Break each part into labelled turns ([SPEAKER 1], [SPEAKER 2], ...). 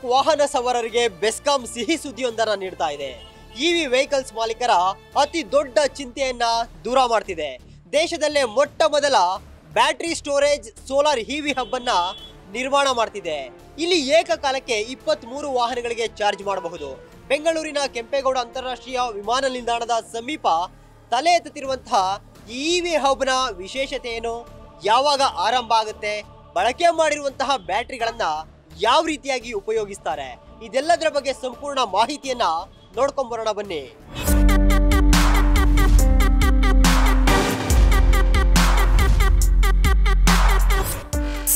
[SPEAKER 1] Electric ವಾಹನ ಸವಾರರಿಗೆ ಬೆಸ್ಕಾಂ ಸಿಹಿ ಸುದ್ದಿಯೊಂದನ್ನು ನೀಡ್ತಾ ಇದೆ. ಇವಿ ವೆಹಿಕಲ್ಸ್ ಮಾಲೀಕರ ಅತಿ ದೊಡ್ಡ ಚಿಂತೆಯನ್ನ ದೂರ ಮಾಡ್ತಿದೆ. ದೇಶದಲ್ಲೇ ಮೊಟ್ಟ ಮೊದಲ battery storage solar EV hub ಅನ್ನ ನಿರ್ಮಾಣ ಮಾಡ್ತಿದೆ. ಇಲ್ಲಿ ಏಕಕಾಲಕ್ಕೆ 23 ವಾಹನಗಳಿಗೆ ಚಾರ್ಜ್ ಮಾಡಬಹುದು. ಬೆಂಗಳೂರಿನ ಕೆಂಪೇಗೌಡ ಅಂತಾರಾಷ್ಟ್ರೀಯ ವಿಮಾನ ನಿಲ್ದಾಣದ ಸಮೀಪ ತಲೆ ಎತ್ತುತ್ತಿರುವಂತಹ ಇವಿ ಹಬ್ನ ವಿಶೇಷತೆ ಏನು, ಯಾವಾಗ ಆರಂಭ ಆಗುತ್ತೆ, ಬಳಕೆ ಮಾಡಿರುವಂತಹ ಬ್ಯಾಟರಿಗಳನ್ನ ಯಾವ ರೀತಿಯಾಗಿ ಉಪಯೋಗಿಸ್ತಾರೆ, ಇದೆಲ್ಲದರ ಬಗ್ಗೆ ಸಂಪೂರ್ಣ ಮಾಹಿತಿಯನ್ನ ನೋಡ್ಕೊಂಡು ಬರೋಣ ಬನ್ನಿ.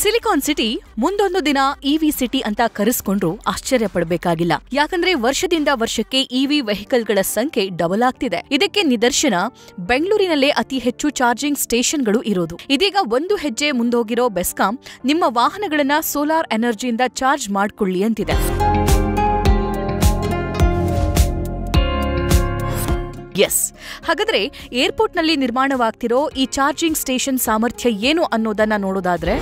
[SPEAKER 2] ಸಿಲಿಕಾನ್ ಸಿಟಿ ಮುಂದೊಂದು ದಿನ ಇವಿ ಸಿಟಿ ಅಂತ ಕರೆಸ್ಕೊಂಡ್ರು ಆಶ್ಚರ್ಯ ಪಡಬೇಕಾಗಿಲ್ಲ. ಯಾಕಂದ್ರೆ ವರ್ಷದಿಂದ ವರ್ಷಕ್ಕೆ ಇವಿ ವೆಹಿಕಲ್ಗಳ ಸಂಖ್ಯೆ ಡಬಲ್ ಆಗ್ತಿದೆ. ಇದಕ್ಕೆ ನಿದರ್ಶನ ಬೆಂಗಳೂರಿನಲ್ಲೇ ಅತಿ ಹೆಚ್ಚು ಚಾರ್ಜಿಂಗ್ ಸ್ಟೇಷನ್ಗಳು ಇರೋದು. ಇದೀಗ ಒಂದು ಹೆಜ್ಜೆ ಮುಂದೋಗಿರೋ ಬೆಸ್ಕಾಂ ನಿಮ್ಮ ವಾಹನಗಳನ್ನ ಸೋಲಾರ್ ಎನರ್ಜಿಯಿಂದ ಚಾರ್ಜ್ ಮಾಡ್ಕೊಳ್ಳಿ ಅಂತಿದೆ. ಎಸ್, ಹಾಗಾದ್ರೆ ಏರ್ಪೋರ್ಟ್ನಲ್ಲಿ ನಿರ್ಮಾಣವಾಗ್ತಿರೋ ಈ ಚಾರ್ಜಿಂಗ್ ಸ್ಟೇಷನ್ ಸಾಮರ್ಥ್ಯ ಏನು ಅನ್ನೋದನ್ನ ನೋಡೋದಾದ್ರೆ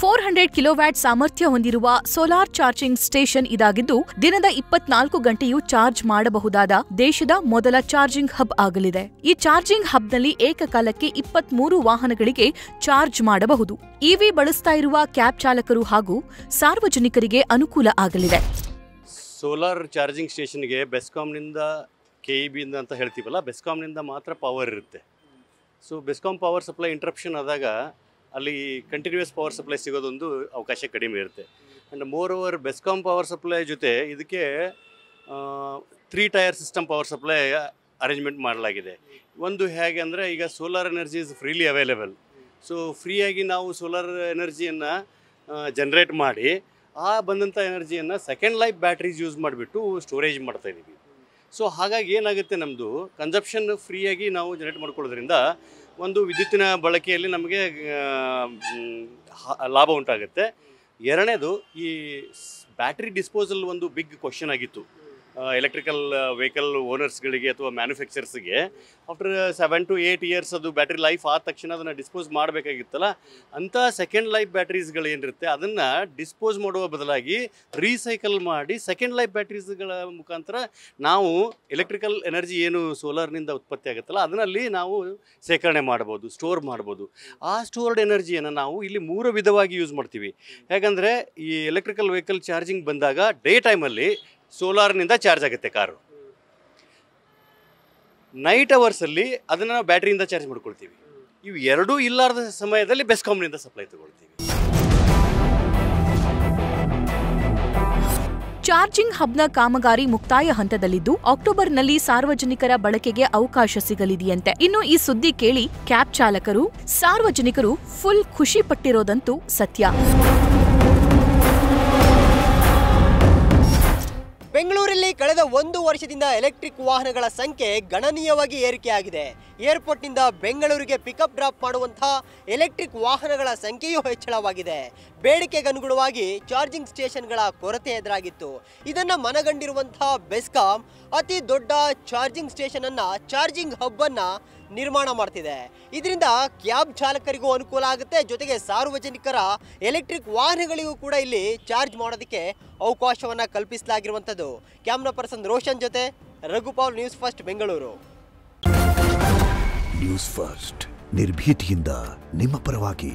[SPEAKER 2] 400 ಕಿಲೋವ್ಯಾಟ್ ಸಾಮರ್ಥ್ಯ ಹೊಂದಿರುವ ಸೋಲಾರ್ ಚಾರ್ಜಿಂಗ್ ಸ್ಟೇಷನ್ ಇದಾಗಿದ್ದು ದಿನದ 24 ಗಂಟೆಯೂ ಚಾರ್ಜ್ ಮಾಡಬಹುದಾದ ದೇಶದ ಮೊದಲ ಚಾರ್ಜಿಂಗ್ ಹಬ್ ಆಗಲಿದೆ. ಈ ಚಾರ್ಜಿಂಗ್ ಹಬ್ನಲ್ಲಿ ಏಕಕಾಲಕ್ಕೆ 23 ವಾಹನಗಳಿಗೆ ಚಾರ್ಜ್ ಮಾಡಬಹುದು. ಇವಿ ಬಳಸ್ತಾ ಇರುವ ಕ್ಯಾಬ್ ಚಾಲಕರು ಹಾಗೂ ಸಾರ್ವಜನಿಕರಿಗೆ ಅನುಕೂಲ ಆಗಲಿದೆ.
[SPEAKER 3] ಸೋಲಾರ್ ಚಾರ್ಜಿಂಗ್ ಸ್ಟೇಷನ್ಗೆ ಬೆಸ್ಕಾಂನಿಂದ KEBಯಿಂದ ಅಂತ ಹೇಳ್ತೀವಲ್ಲ, ಬೆಸ್ಕಾಂನಿಂದ ಮಾತ್ರ ಪವರ್ ಇರುತ್ತೆ. So BESCOM power supply interruption ಆದಾಗ ಅಲ್ಲಿ ಕಂಟಿನ್ಯೂಸ್ ಪವರ್ ಸಪ್ಲೈ ಸಿಗೋದೊಂದು ಅವಕಾಶ ಕಡಿಮೆ ಇರುತ್ತೆ. And more over BESCOM power supply ಜೊತೆ ಇದಕ್ಕೆ 3 tier system power supply arrangement ಮಾಡಲಾಗಿದೆ. ಒಂದು ಹೇಗೆ ಅಂದರೆ, ಈಗ solar energy is freely available. So ಫ್ರೀಯಾಗಿ ನಾವು ಸೋಲಾರ್ ಎನರ್ಜಿಯನ್ನು ಜನ್ರೇಟ್ ಮಾಡಿ ಆ ಬಂದಂಥ ಎನರ್ಜಿಯನ್ನು ಸೆಕೆಂಡ್ ಲೈಫ್ ಬ್ಯಾಟ್ರೀಸ್ ಯೂಸ್ ಮಾಡಿಬಿಟ್ಟು ಸ್ಟೋರೇಜ್ ಮಾಡ್ತಾಯಿದ್ದೀವಿ. ಸೊ ಹಾಗಾಗಿ ಏನಾಗುತ್ತೆ, ನಮ್ಮದು ಕನ್ಸಪ್ಷನ್ ಫ್ರೀಯಾಗಿ ನಾವು ಜನರೇಟ್ ಮಾಡ್ಕೊಳ್ಳೋದ್ರಿಂದ ಒಂದು ವಿದ್ಯುತ್ತಿನ ಬಳಕೆಯಲ್ಲಿ ನಮಗೆ ಲಾಭ ಉಂಟಾಗುತ್ತೆ. ಎರಡನೇದು, ಈ ಬ್ಯಾಟ್ರಿ ಡಿಸ್ಪೋಸಲ್ ಒಂದು ಬಿಗ್ ಕ್ವಶನ್ ಆಗಿತ್ತು ಎಲೆಕ್ಟ್ರಿಕಲ್ ವೆಹಿಕಲ್ ಓನರ್ಸ್ಗಳಿಗೆ ಅಥವಾ ಮ್ಯಾನುಫ್ಯಾಕ್ಚರ್ಸ್ಗೆ. ಆಫ್ಟರ್ 7 to 8 ಇಯರ್ಸ್ ಅದು ಬ್ಯಾಟ್ರಿ ಲೈಫ್ ಆದ ತಕ್ಷಣ ಅದನ್ನು ಡಿಸ್ಪೋಸ್ ಮಾಡಬೇಕಾಗಿತ್ತಲ್ಲ, ಅಂಥ ಸೆಕೆಂಡ್ ಲೈಫ್ ಬ್ಯಾಟ್ರೀಸ್ಗಳು ಏನಿರುತ್ತೆ ಅದನ್ನು ಡಿಸ್ಪೋಸ್ ಮಾಡುವ ಬದಲಾಗಿ ರೀಸೈಕಲ್ ಮಾಡಿ ಸೆಕೆಂಡ್ ಲೈಫ್ ಬ್ಯಾಟ್ರೀಸ್ಗಳ ಮುಖಾಂತರ ನಾವು ಎಲೆಕ್ಟ್ರಿಕಲ್ ಎನರ್ಜಿ ಏನು ಸೋಲಾರ್ನಿಂದ ಉತ್ಪತ್ತಿ ಆಗುತ್ತಲ್ಲ ಅದನ್ನಲ್ಲಿ ನಾವು ಶೇಖರಣೆ ಮಾಡ್ಬೋದು, ಸ್ಟೋರ್ ಮಾಡ್ಬೋದು. ಆ ಸ್ಟೋರ್ಡ್ ಎನರ್ಜಿಯನ್ನು ನಾವು ಇಲ್ಲಿ 3 ವಿಧವಾಗಿ ಯೂಸ್ ಮಾಡ್ತೀವಿ. ಯಾಕಂದರೆ ಈ ಎಲೆಕ್ಟ್ರಿಕಲ್ ವೆಹಿಕಲ್ ಚಾರ್ಜಿಂಗ್ ಬಂದಾಗ ಡೇ ಟೈಮಲ್ಲಿ ಸೋಲಾರ್ನಿಂದ ಚಾರ್ಜ್ ಆಗುತ್ತೆ ಕಾರು. ನೈಟ್ ಅವರ್ಸಲ್ಲಿ ಅದನ್ನು ನಾವು ಬ್ಯಾಟ್ರಿಯಿಂದ ಚಾರ್ಜ್ ಮಾಡ್ಕೊಳ್ತೀವಿ. ಇವು ಎರಡೂ ಇಲ್ಲಾರದ ಸಮಯದಲ್ಲಿ ಬೆಸ್ಕಾಂನಿಂದ ಸಪ್ಲೈ ತಗೊಳ್ತೀವಿ.
[SPEAKER 2] ಚಾರ್ಜಿಂಗ್ ಹಬ್ನ ಕಾಮಗಾರಿ ಮುಕ್ತಾಯ ಹಂತದಲ್ಲಿದ್ದು ಅಕ್ಟೋಬರ್ನಲ್ಲಿ ಸಾರ್ವಜನಿಕರ ಬಳಕೆಗೆ ಅವಕಾಶ ಸಿಗಲಿದೆಯಂತೆ. ಇನ್ನು ಈ ಸುದ್ದಿ ಕೇಳಿ ಕ್ಯಾಬ್ ಚಾಲಕರು, ಸಾರ್ವಜನಿಕರು ಫುಲ್ ಖುಷಿ ಪಟ್ಟಿರೋದಂತೂ ಸತ್ಯ.
[SPEAKER 1] ಬೆಂಗಳೂರಲ್ಲಿ ಕಳೆದ 1 ವರ್ಷದಿಂದ ಎಲೆಕ್ಟ್ರಿಕ್ ವಾಹನಗಳ ಸಂಖ್ಯೆ ಗಣನೀಯವಾಗಿ ಏರಿಕೆಯಾಗಿದೆ. ಏರ್ಪೋರ್ಟ್ನಿಂದ ಬೆಂಗಳೂರಿಗೆ ಪಿಕಪ್ ಡ್ರಾಪ್ ಮಾಡುವಂತಹ ಎಲೆಕ್ಟ್ರಿಕ್ ವಾಹನಗಳ ಸಂಖ್ಯೆಯೂ ಹೆಚ್ಚಳವಾಗಿದೆ. ಬೇಡಿಕೆಗನುಗುಣವಾಗಿ ಚಾರ್ಜಿಂಗ್ ಸ್ಟೇಷನ್ಗಳ ಕೊರತೆ ಎದುರಾಗಿತ್ತು. ಇದನ್ನು ಮನಗಂಡಿರುವಂತಹ ಬೆಸ್ಕಾಂ ಅತಿ ದೊಡ್ಡ ಚಾರ್ಜಿಂಗ್ ಸ್ಟೇಷನ್ ಅನ್ನ, ಚಾರ್ಜಿಂಗ್ ಹಬ್ ಅನ್ನ ನಿರ್ಮಾಣ ಮಾಡ್ತಿದೆ. ಇದರಿಂದ ಕ್ಯಾಬ್ ಚಾಲಕರಿಗೂ ಅನುಕೂಲ ಆಗುತ್ತೆ, ಜೊತೆಗೆ ಸಾರ್ವಜನಿಕರ ಎಲೆಕ್ಟ್ರಿಕ್ ವಾಹನಗಳಿಗೂ ಕೂಡ ಇಲ್ಲಿ ಚಾರ್ಜ್ ಮಾಡೋದಕ್ಕೆ ಅವಕಾಶವನ್ನ ಕಲ್ಪಿಸಲಾಗಿರುವಂಥದ್ದು. ಕ್ಯಾಮ್ರಾ ಪರ್ಸನ್ ರೋಷನ್ ಜೊತೆ Raghupal, news first Bengaluru.
[SPEAKER 4] News first ನಿರ್ಭೀತಿಯಿಂದ ನಿಮ್ಮ ಪರವಾಗಿ.